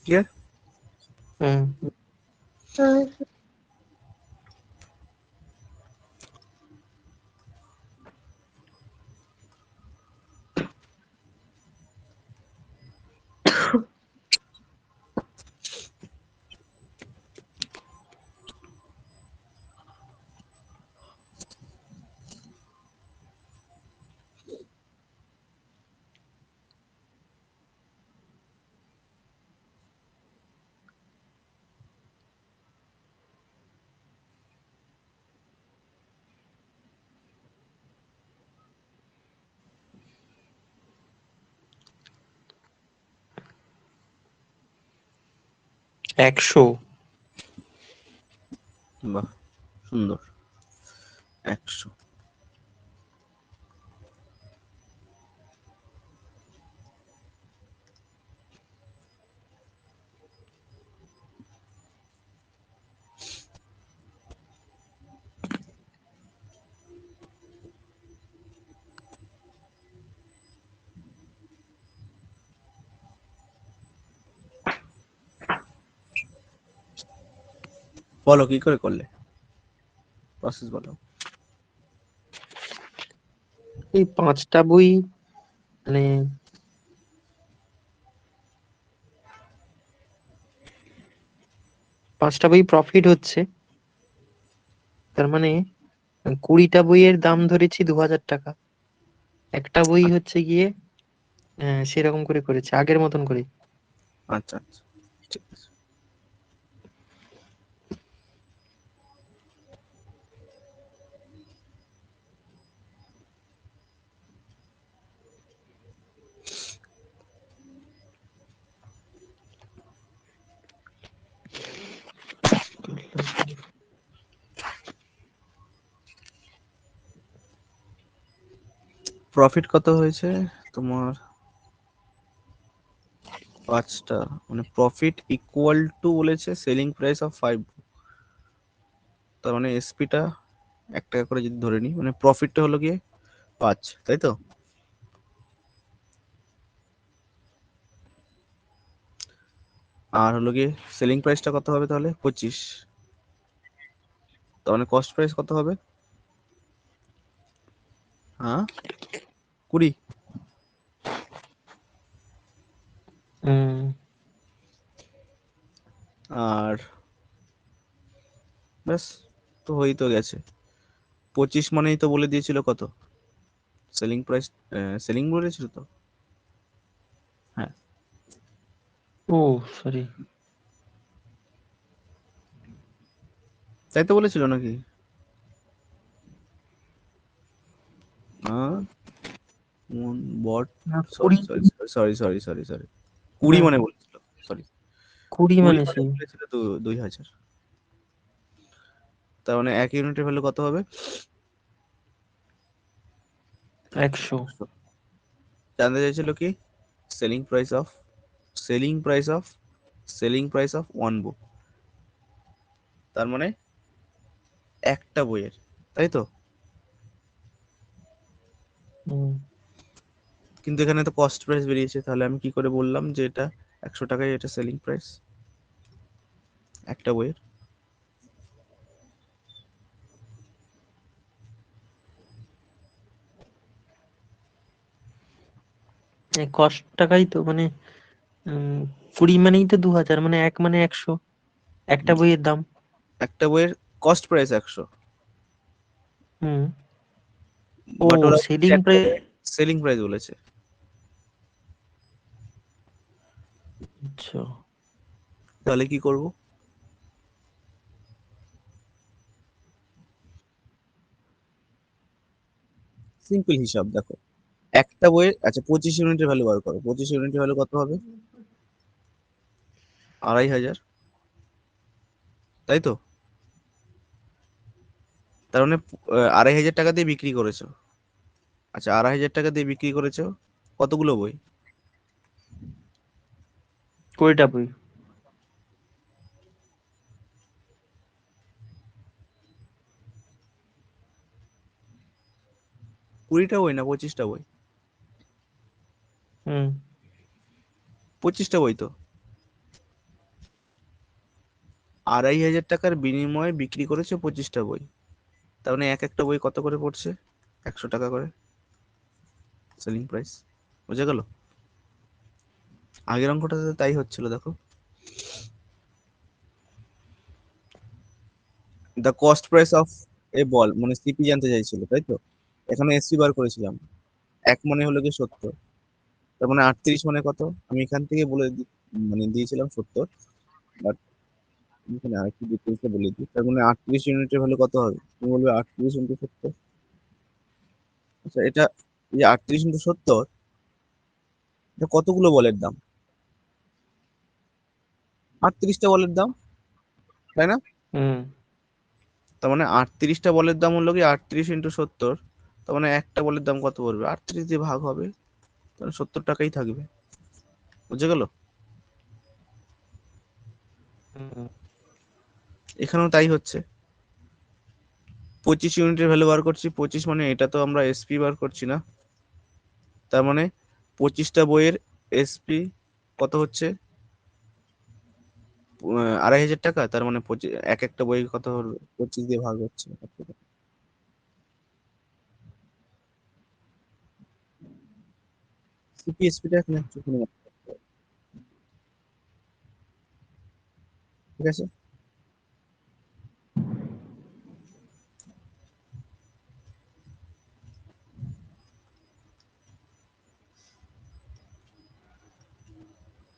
ক্লিয়ার? হুম হ্যাঁ, একশো। বাহ, সুন্দর। 100। বলো কি করে করলে, প্রসেস বলো। এই 5টা বই মানে 5টা বই প্রফিট হচ্ছে, তার মানে 20টা বইয়ের দাম ধরেছি 2000 টাকা। একটা বই হচ্ছে গিয়ে সেরকম করে করেছে আগের মতন করে। আচ্ছা আচ্ছা, ঠিক আছে। প্রফিট কত হয়েছে তোমার? 5টা, মানে প্রফিট ইকুয়াল টু বলেছে সেলিং প্রাইস অফ 5। তার মানে এসপিটা 1 টাকা করে যদি ধরে নিই, মানে প্রফিটটা হলো গিয়ে 5, তাই তো? আর হলো গিয়ে সেলিং প্রাইসটা কত হবে তাহলে? 25। তার মানে কস্ট প্রাইস কত হবে? হ্যাঁ, 20। হুম আর ব্যাস, তো হয়েই তো গেছে। 25 মানেই তো বলে দিয়েছিল কত সেলিং প্রাইস, সেলিং বলেছিল তো। হ্যাঁ, ও সরি। তাই তো বলেছিল নাকি? বট, না sorry 20। Sorry sorry sorry sorry sorry 20 হ্যাঁ মানে বলেছিল, সরি 20 20 মানে মানে সেই বলেছিল 2000। তার মানে এক ইউনিটের ভ্যালু কত হবে? 100। 100। জানতে চাইছিল কি selling price of, selling price of, selling price of one বুক, তার মানে একটা বইয়ের, তাই তো? হুম কিন্তু এখানে তো কস্ট প্রাইস বেরিয়েছে, তাহলে আমি কি করে বললাম যে এটা 100 টাকায় এটা সেলিং প্রাইস একটা বইয়ের? কষ্ট টাকাই তো মানে 20 মানেই তো 2000, মানে 1 মানে 100 একটা বইয়ের দাম। একটা বইয়ের কস্ট প্রাইস 100, হুম ও বাট ওরা সেলিং প্রাইস। সেলিং প্রাইস বলেছে। আচ্ছা, তাহলে কি করব? সিম্পল হিসাব দেখো, একটা বইয়ের আচ্ছা 25 ইউনিটের ভ্যালু বার করো, 25 ইউনিটের ভ্যালু কত হবে? 2500, তাই তো? তার মানে 2500 টাকা দিয়ে বিক্রি করেছো। আচ্ছা 2500 টাকা দিয়ে বিক্রি করেছো কতগুলো বই? 20টা বই। 20টা বই না 25টা বই? হুম 25টা বই তো। 2500 টাকার বিনিময়ে বিক্রি করেছে 25টা বই। তার মানে এক একটা বই কত করে পড়ছে? 100 টাকা করে সেলিং প্রাইস। বুঝে গেল? আগের অঙ্কটাতে তাই হচ্ছিল দেখো। দ্য কস্ট প্রাইস অফ এ বল মানে সিপি জানতে চাইছিল, তাই তো? এখানে এসপি বার করেছিলাম। এক মানে হলো কি 70, তার মানে 38 মানে কত? আমি এখান থেকে মানে দিয়েছিলাম 70, বাট এখানে আরেকটু ডিটেলসে বলে দিই। তার মানে 38 ইউনিটের ভ্যালু কত হবে? তুমি বলবে 38 × 70। আচ্ছা এটা, এই 38 × 70, এটা কতগুলো বলের দাম? 38টা বলের দাম, তাই না? হুম তার মানে 38টা বলের দাম হলো কি 38 × 70। তার মানে একটা বলের দাম কত পড়বে? 38 দিয়ে ভাগ হবে, তাহলে 70 টাকাই থাকবে। বুঝে গেল? হুম। এখানেও তাই হচ্ছে। 25 ইউনিটের ভ্যালু বার করছি, 25 মানে এটা তো আমরা এসপি বার করছি না। তার মানে 25টা বইয়ের এসপি কত হচ্ছে? 2500 টাকা। তার মানে এক একটা বই কত হলো? 25 দিয়ে ভাগ হচ্ছে। সিপিএসপিটা এখানে একটুখানি মাথায় রাখতে হবে, ঠিক আছে?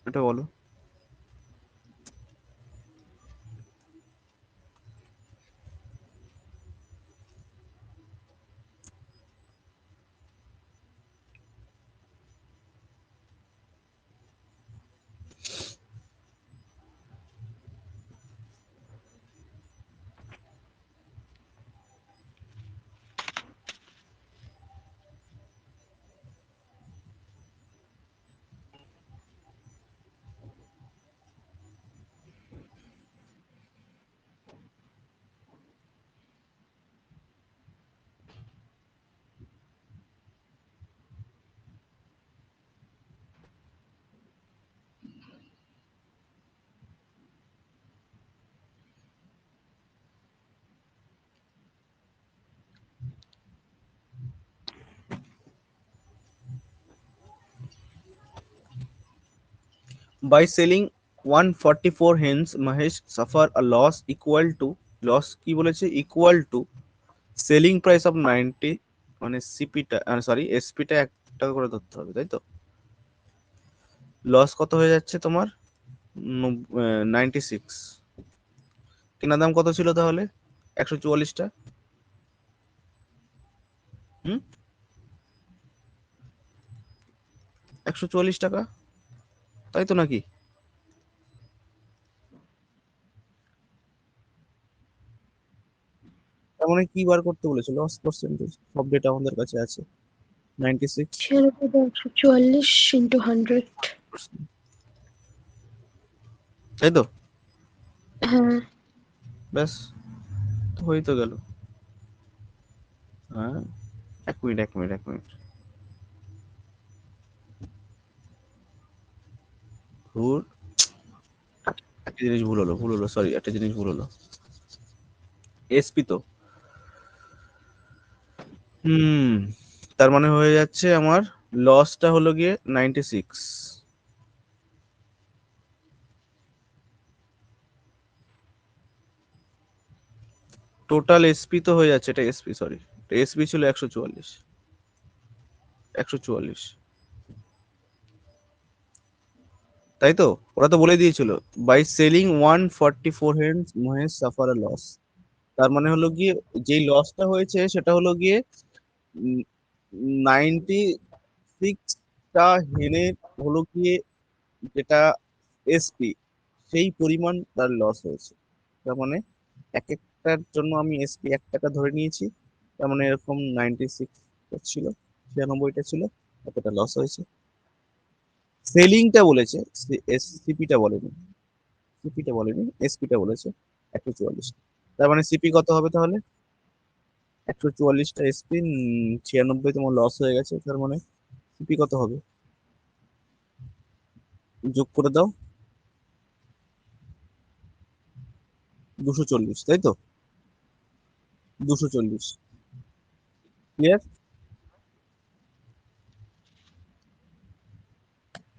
এটা বলো। By selling 144 hens, Mahesh suffer a loss equal to, loss কি বলেছে? Equal to selling price of 90, মানে সিপিটা সরি এসপিটা 1 টাকা করে ধরতে হবে, তাই তো? লস কত হয়ে যাচ্ছে তোমার? 96। কেনা দাম কত ছিল তাহলে? 144টা। হুম 144 টাকা, তাই তো নাকি? তার মানে কি বার করতে বলেছে? লস পার্সেন্টেজ, সব ডেটা আমাদের কাছে আছে। 96, 144 × 100। তাই তো? হ্যাঁ। ব্যাস, তো হয়েই তো গেল। হ্যাঁ, 1 মিনিট। ধুর, একটা জিনিস ভুল হলো সরি, একটা জিনিস ভুল হলো। এসপি তো, হুম, তার মানে হয়ে যাচ্ছে আমার লসটা হলো গিয়ে 96। টোটাল এসপি তো হয়ে যাচ্ছে, এটা এসপি সরি, এসপি ছিল 144। 144 তাই তো, ওরা তো বলে দিয়েছিল by selling 144 hence Mahesh suffer loss. তার মানে হলো গিয়ে যেই লসটা হয়েছে সেটা হলো গিয়ে 96টা হেনের হলো গিয়ে যেটা এসপি, সেই পরিমাণ তার লস হয়েছে। তার মানে এক একটার জন্য আমি এসপি 1 টাকা ধরে নিয়েছি, তার মানে এরকম 96 ছিল, 96টা ছিল, এতটা লস হয়েছে। সেলিংটা বলেছে, সিপিটা বলেনি, সিপিটা বলেনি, এসপিটা বলেছে 144। তার মানে সিপি কত হবে তাহলে? 144টা এসপি, 96 তোমার লস হয়ে গেছে, তার মানে সিপি কত হবে? যোগ করে দাও, 240, তাই তো? 240, ক্লিয়ার?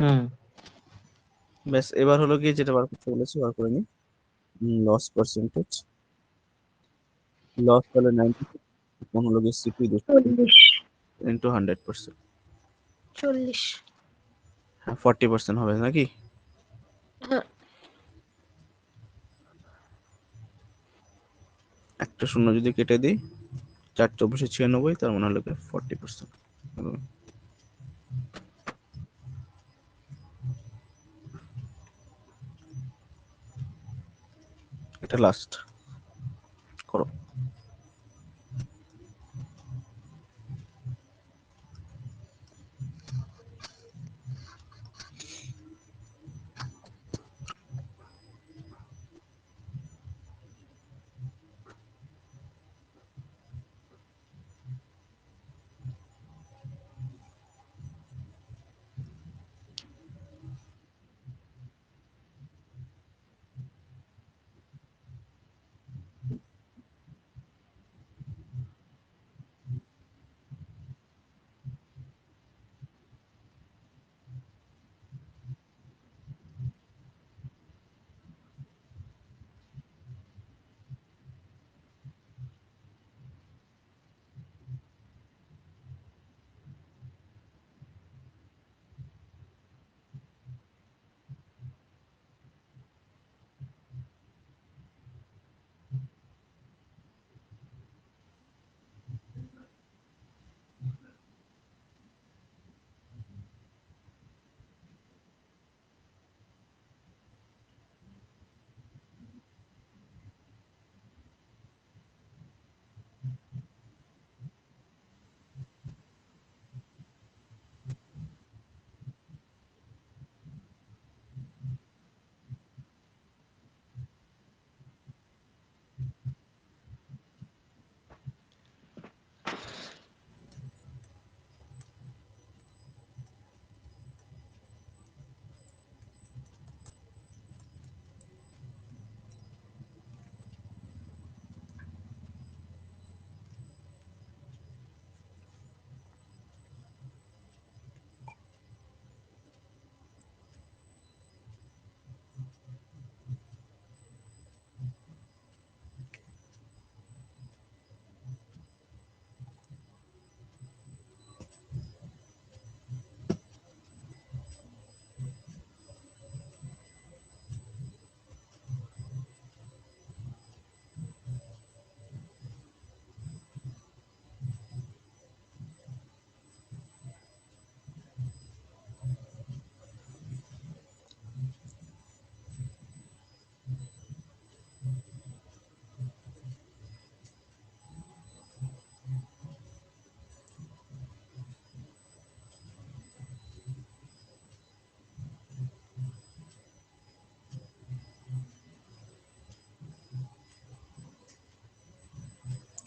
হুম। ব্যাস, এবার হলো গিয়ে যেটা বার করতে বলেছি বার করে নি। লস পার্সেন্টেজ, লস তাহলে 96, এখন হলো গিয়ে সিপি 40 ইন্টু 100%, 40। হ্যাঁ 40% হবে নাকি? হ্যাঁ, একটা শূন্য যদি কেটে দিই, 4 × 96, তার মানে হলো 40%। এটা লাস্ট করো।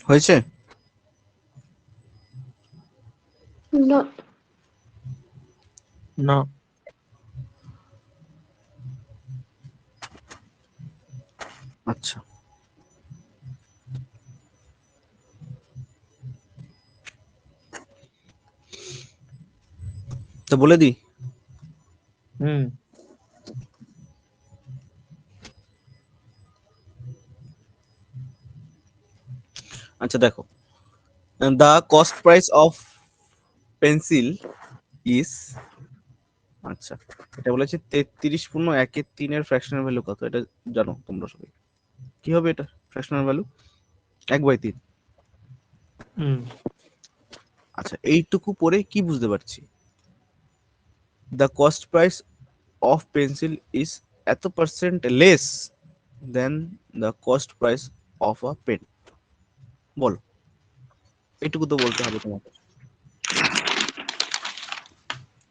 হয়েছে? না, না। আচ্ছা, তো বলে দিই। হুম। আচ্ছা দেখো, the cost price of pencil is আচ্ছা, এটা বলেছে 33.1/3 ফ্র্যাকশনাল ভ্যালু কত, এটা জানো তোমরা সবাই। কি হবে এটা ফ্র্যাকশনাল ভ্যালু? 1/3। হুম আচ্ছা, এইটুকু পরে কি বুঝতে পারছি? The cost price of pencil is এত percent less than the cost price of a pen. বলো, এইটুকু তো বলতে হবে তোমাকে।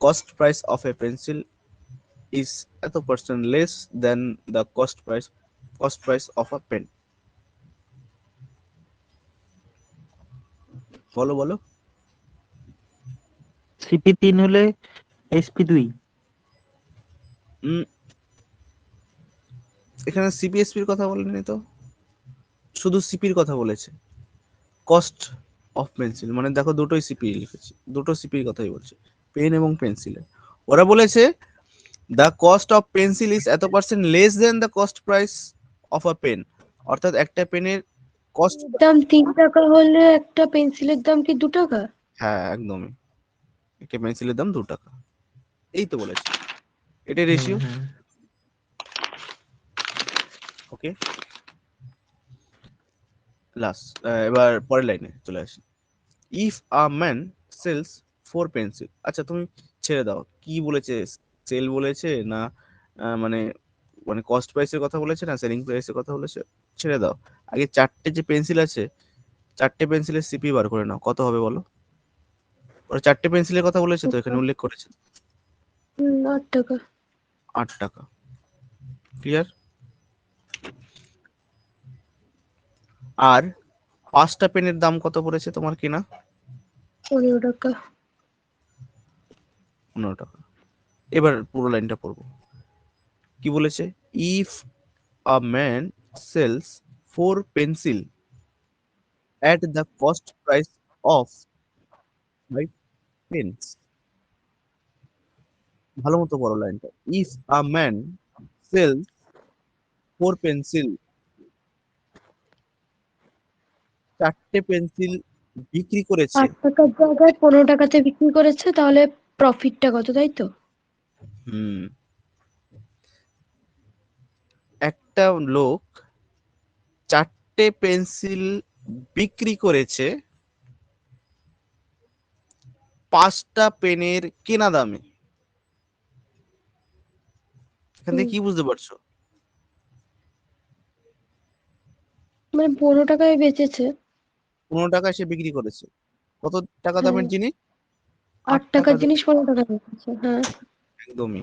Cost price of a pencil is এত percent less than the cost price of a pen. বলো বলো। CP3 হলে SP2। উম, এখানে সিপিএসপির কথা বলেনি তো, শুধু সিপির কথা বলেছে। কস্ট অফ পেন্সিল মানে দেখো দুটোই সিপি লিখেছি, দুটো সিপির কথাই বলছে, পেন এবং পেন্সিলের। ওরা বলেছে the cost of pencil is এত percent less than the cost price of a pen, অর্থাৎ একটা পেনের কস্ট। দাম 3 টাকা হলে একটা পেন্সিলের দাম কি 2 টাকা? হ্যাঁ একদমই, একটা পেন্সিলের দাম 2 টাকা, এই তো বলেছে, এটাই রেশিও। হ্যাঁ ওকে, লাস্ট, এবার পরের লাইনে চলে আসি। If a man sells 4 pencil. আচ্ছা তুমি ছেড়ে দাও, কি বলেছে, সেল বলেছে না মানে মানে কস্ট প্রাইসের কথা বলেছে না সেলিং প্রাইসের কথা বলেছে, ছেড়ে দাও। আগে চারটে যে পেন্সিল আছে, চারটে পেন্সিলের সিপি বার করে নাও, কত হবে বলো। ওরা চারটে পেন্সিলের কথা বলেছে তো, এখানে উল্লেখ করেছে। 8 টাকা। 8 টাকা, ক্লিয়ার। আর 5টা পেনের দাম কত পড়েছে তোমার কিনা? 15 টাকা। 15 টাকা। এবার পুরো লাইনটা পড়বো, কি বলেছে? If a man sells 4 pencil at the cost price of 5 pence. ভালো মতো বড় লাইনটা, if a man sells 4 pencil, চারটে পেন্সিল বিক্রি করেছে। 8 টাকার জায়গায় 15 টাকাতে বিক্রি করেছে, তাহলে প্রফিটটা কত, তাই তো? হুম, একটা লোক চারটে পেন্সিল বিক্রি করেছে 5টা পেনের কেনা দামে। এখান থেকে কি বুঝতে পারছো? মানে 15 টাকায় বেচেছে। 15 টাকায় সে বিক্রি করেছে। কত টাকা হ্যাঁ, দামের জিনিস? 8 8 টাকার টাকা জিনিস 15 টাকায় বেচেছে। হ্যাঁ, একদমই,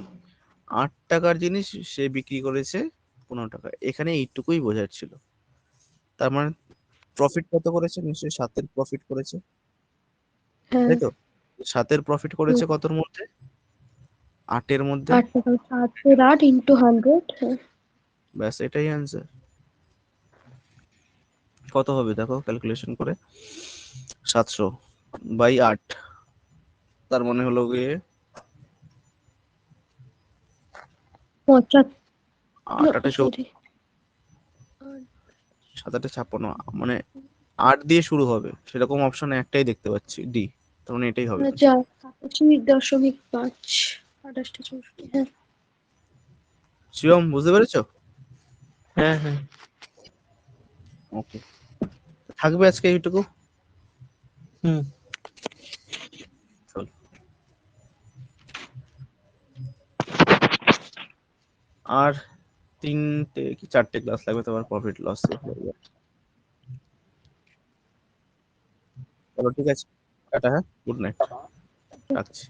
8 টাকার জিনিস সে বিক্রি করেছে 15 টাকা। এখানে এইটুকুই বোঝার ছিল। তার মানে প্রফিট কত করেছে? নিশ্চয়ই 7-এর প্রফিট করেছে, হ্যাঁ। তাই তো? 7-এর প্রফিট করেছে কতর মধ্যে? 8-এর মধ্যে। 8 টাকা, 8 ইন্টু 100। হ্যাঁ, ব্যাস, এটাই অ্যান্সার। কত হবে দেখো ক্যালকুলেশন করে, 700/8, তার মানে হলো গিয়ে 8 সরি, 7-8 56, মানে 8 দিয়ে শুরু হবে সেরকম অপশনে একটাই দেখতে পাচ্ছি, ডি। তার মানে এটাই হবে। 87.5, 28টা 64। হ্যাঁ। শিবম, বুঝতে পেরেছো? হ্যাঁ হ্যাঁ ওকে, থাকবে আজকে এইটুকু। হুম চল, আর 3টে কি 4টে ক্লাস লাগবে তোমার প্রফিট লস হয়ে যাবে। চলো ঠিক আছে, টাটা, হ্যাঁ, গুড নাইট, রাখছি।